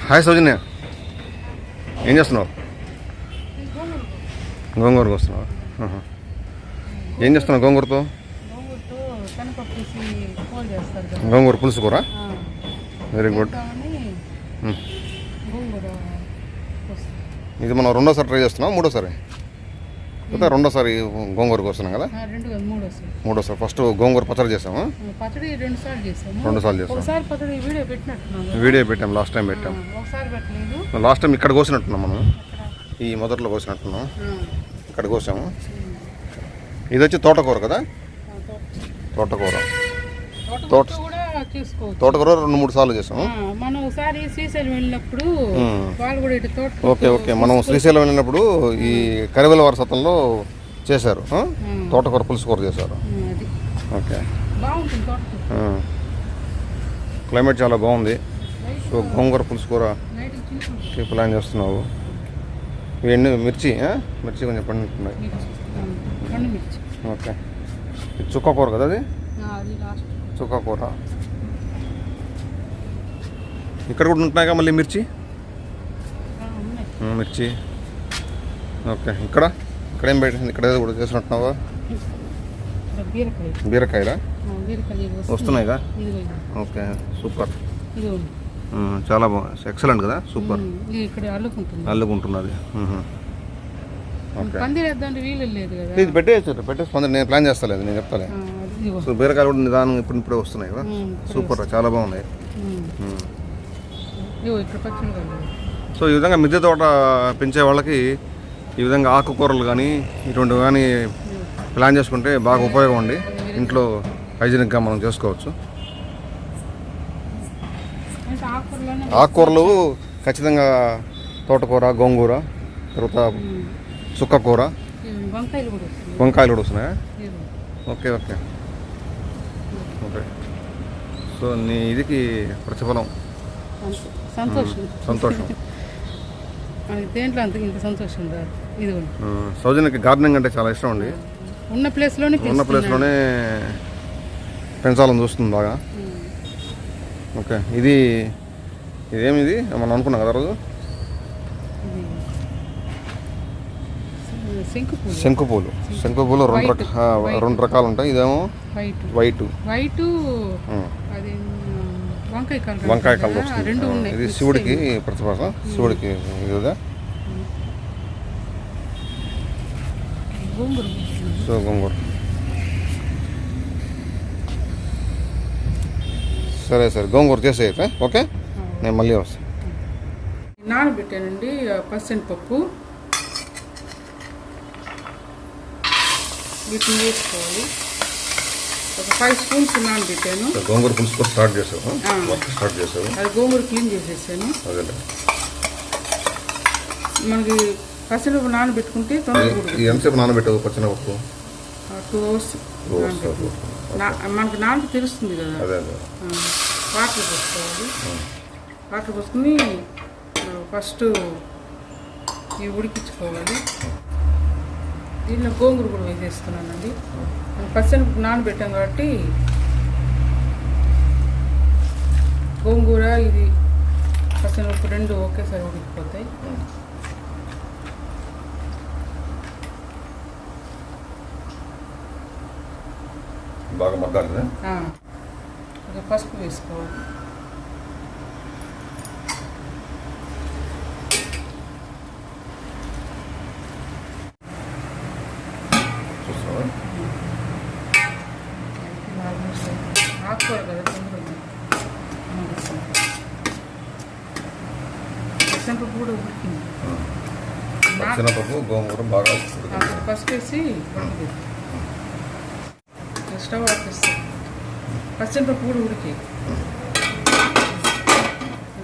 Hi సౌజన్య, ఏం చేస్తున్నావు? గోంగూర కోస్తున్నావు. ఏం చేస్తున్నావు గోంగూరతో? గోంగూర పులుసు కూర. Very good. ఇది మనం రెండోసారి ట్రై చేస్తున్నాం, మూడోసారి కదా? రెండోసారి గోంగూర కోస్తున్నాం కదా? మూడోసారి. ఫస్ట్ గోంగూర పచ్చడి చేసాము, రెండు సార్లు చేసాం. వీడియో పెట్టాం, లాస్ట్ టైం పెట్టాం. లాస్ట్ టైం ఇక్కడ కోసినట్టున్నాం మనం, ఈ మొదట్లో కోసినట్టున్నాం, ఇక్కడ కోసాము. ఇది వచ్చి తోటకూర కదా? తోటకూర 2-3 సార్లు చేసాము. ఓకే ఓకే, మనం శ్రీశైలం వెళ్ళినప్పుడు ఈ కరివేల వారసత్వంలో చేశారు, తోటకూర పులుసు కూర చేశారు. ఓకే, క్లైమేట్ చాలా బాగుంది. సో గోంగూర పులుసు కూర ప్లాన్ చేస్తున్నావు. ఇవన్నీ మిర్చి కొంచెం పండుతున్నాయి. ఓకే, చుక్క కూర కదా అది? చుక్క కూర. ఇక్కడ కూడా ఉంటున్నాయిగా మళ్ళీ మిర్చి. ఓకే, ఇక్కడ ఏం పెట్టింది? ఇక్కడ ఏదో కూడా చేసినట్టున్నావా? బీరకాయలా వస్తున్నాయిగా? ఓకే, సూపర్, చాలా బాగుంది, ఎక్సలెంట్ కదా, సూపర్. అల్లుకుంటున్నది. ఇది పెట్టేసి పందిరి నేను ప్లాన్ చేస్తాలేదు, నేను చెప్తాలే. సో బీరకాయలు కూడా నిదానం ఇప్పుడే వస్తున్నాయి కదా, సూపర్, చాలా బాగున్నాయి. సో ఈ విధంగా మిద్దె తోట పెంచే వాళ్ళకి ఈ విధంగా ఆకుకూరలు కానీ ఇటువంటివి కానీ ప్లాన్ చేసుకుంటే బాగా ఉపయోగం అండి. ఇంట్లో హైజీనిక్గా మనం చేసుకోవచ్చు. ఆకుకూరలు ఖచ్చితంగా తోటకూర, గోంగూర, తర్వాత చుక్క కూర, వంకాయలు కూడా వస్తున్నాయా? Okay okay okay. సో నీ ఇదికి ప్రతిఫలం సంతోషం. సౌజన్యకి గార్డెనింగ్ అంటే చాలా ఇష్టం అండి. ఉన్న ప్లేస్లోనే పెంచాలని చూస్తుంది బాగా. ఓకే, ఇదేమిది మనం అనుకున్నాం కదా రోజు? శంకుపూలు 2 రకాలు ఉంటాయి. ఇదేమో వైట్, వంకాయ కలర్ వస్తుంది. ఇది శివుడికి ప్రతిపాదన, శివుడికి ఇదిగా. సో గోంగూర సరే గోంగూర చేసేయితే ఓకే, నేను మళ్ళీ వస్తాను. నానబెట్టానండి పప్పు, వీటిని వేసుకోవాలి. ఒక 5 స్పూన్స్ నానబెట్టాను. గోంగూర పులుసు స్టార్ట్ చేసావు? అది గోంగూర క్లీన్ చేసేసాను. మనకి పచ్చనపప్పు నానబెట్టుకుంటే ఎంతసేపు నానబెట్టావు పచ్చనపప్పు? 2 అవర్స్. మనకి నానబెట్టి తెలుస్తుంది కదా. వాటర్ పోసుకోవాలి. వాటర్ పోసుకుని ఫస్ట్ ఇవి ఉడికించుకోవాలి. దీనిలో గోంగూర కూడా వేసేస్తున్నానండి. పచ్చనపప్పు నానబెట్టాం కాబట్టి గోంగూర ఇది పచ్చనపప్పు 2 ఒకేసారి ఉడికిపోతాయి. బాగా మగ్గాలి. పసుపు వేసుకోవాలి. ఆకుకూర కదా, పచ్చనపప్పు కూడా ఉడికింది. గోంగూర బాగా పసుపు వేసి స్టవ్ ఆఫ్ చేస్తాం. పచ్చనపప్పు కూడా ఉడికి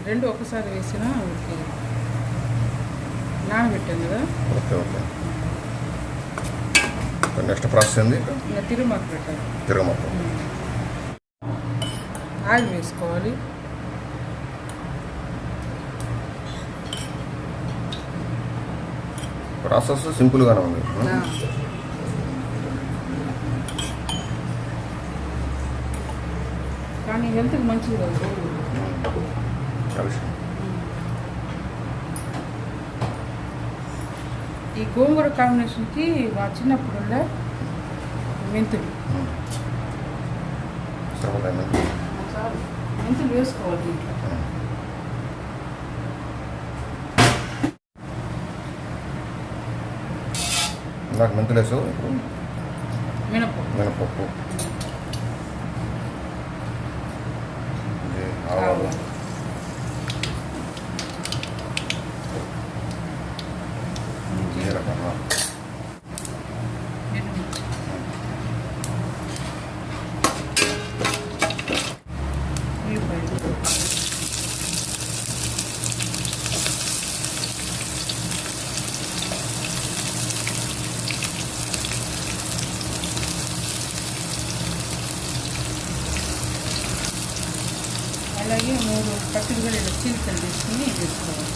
2 ఒకసారి వేసినా ఉడికి. నానబెట్టాం కదా. నెక్స్ట్ ప్రాసెస్ ఏంది? ఇంకా తిరుమాకు పెట్టాలి. ఆయిల్ వేసుకోవాలి. ప్రాసెస్ సింపుల్గానే ఉంది. కానీ హెల్త్కి మంచిది కదా. ఈ గోంగూర కాంబినేషన్కి మా చిన్నప్పుడు మెంతులు సరిపోతాయి. మెంతులు వేసుకోవాలి దీంట్లో. నాకు మెంతులు వేసావు, ఇప్పుడు మినపప్పు, మినపప్పు, ఇది ఆవాలు, జీలకర్ర, ఎండుమిర్చి, ఉల్లిపాయలు, అలాగే 3 పట్టులు కూడా ఇలా చీలికలు తీసుకుని వేసుకోవాలి.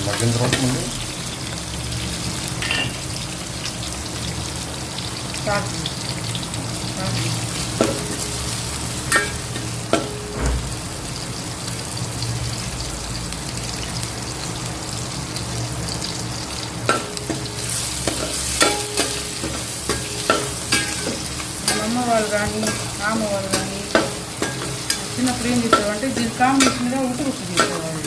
మగ్గిన తర్వాత ముందు సాల్ట్ అమ్మ వాళ్ళు కానీ ఆమె వాళ్ళు కానీ చిన్నప్పుడు ఏం చేసేవాళ్ళంటే దీని కాంబినేషన్గా ఉప్పు చేసేవాళ్ళు.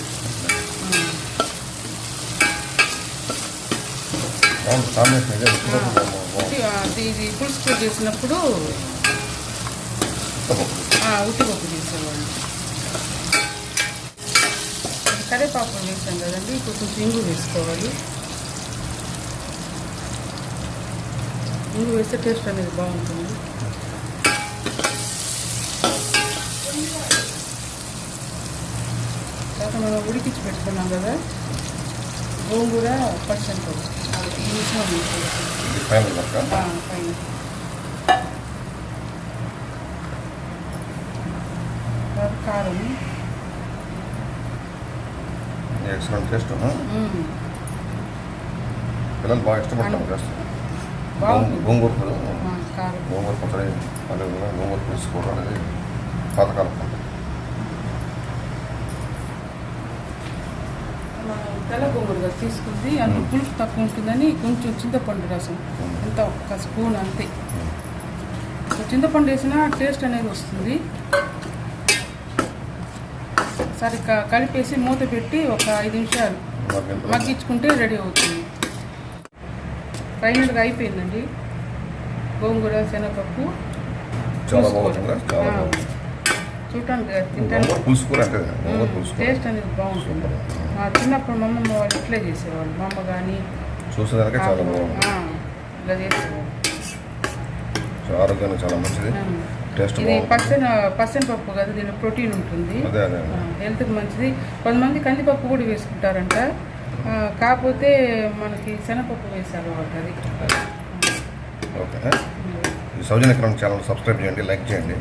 కాంబినేషన్ ఇదే. ఇది పులుసు చేసినప్పుడు ఉట్టిపప్పు చేసేవాళ్ళు. కరివేపాకు వేసాం కదండి, ఇప్పుడు కొంచెం ఇంగు వేసుకోవాలి. ఇంగు వేస్తే టేస్ట్ అనేది బాగుంటుంది. తర్వాత మనం ఉడికించి పెట్టుకున్నాం కదా గోంగూర పచ్చడి ఈ మిశ్రమం వేసుకోవాలి పైన. తర్వాత కారం, ఎక్సలెంట్ టేస్ట్. పిల్లలు బాగా ఇష్టపడతాం చేస్తాం. బాగుంటుంది. గోంగూర కారం, గోంగూర పచ్చడి, మళ్ళీ గోంగూర పులుసుకోవడం అనేది పాతకాలం పంట. మనం తెల్ల గోంగూరగా తీసుకుంది అందులో పులుపు తక్కువ ఉంటుందని కొంచెం చింతపండు రసం ఎంత ఒక స్పూన్ అంతే. చింతపండు వేసినా టేస్ట్ అనేది వస్తుంది. సరే కలిపేసి మూత పెట్టి ఒక 5 నిమిషాలు మగ్గించుకుంటే రెడీ అవుతుంది. ఫైనల్గా అయిపోయిందండి గోంగూర శనగపప్పు. చాలా బాగుంటుంది. చూడటానికి తింటాను టేస్ట్ అనేది బాగుంటుంది. మా చిన్నప్పుడు మా అమ్మమ్మ వాళ్ళు ఇట్లే చేసేవాళ్ళు. మా అమ్మ కానీ చూసేదానికి చాలా బాగుంది. ఇలా చేసేవాళ్ళు. ఆరోగ్యానికి చాలా మంచిది. టేస్ట్ ఇది పచ్చని పప్పు కదా, దీనిలో ప్రోటీన్ ఉంటుంది, హెల్త్కి మంచిది. కొంతమంది కందిపప్పు కూడా వేసుకుంటారంట, కాకపోతే మనకి శనగపప్పు వేసారు అది. ఓకే. ఈ సౌజన్య కిరణ్ ఛానల్ సబ్స్క్రైబ్ చేయండి, లైక్ చేయండి,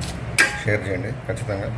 షేర్ చేయండి ఖచ్చితంగా.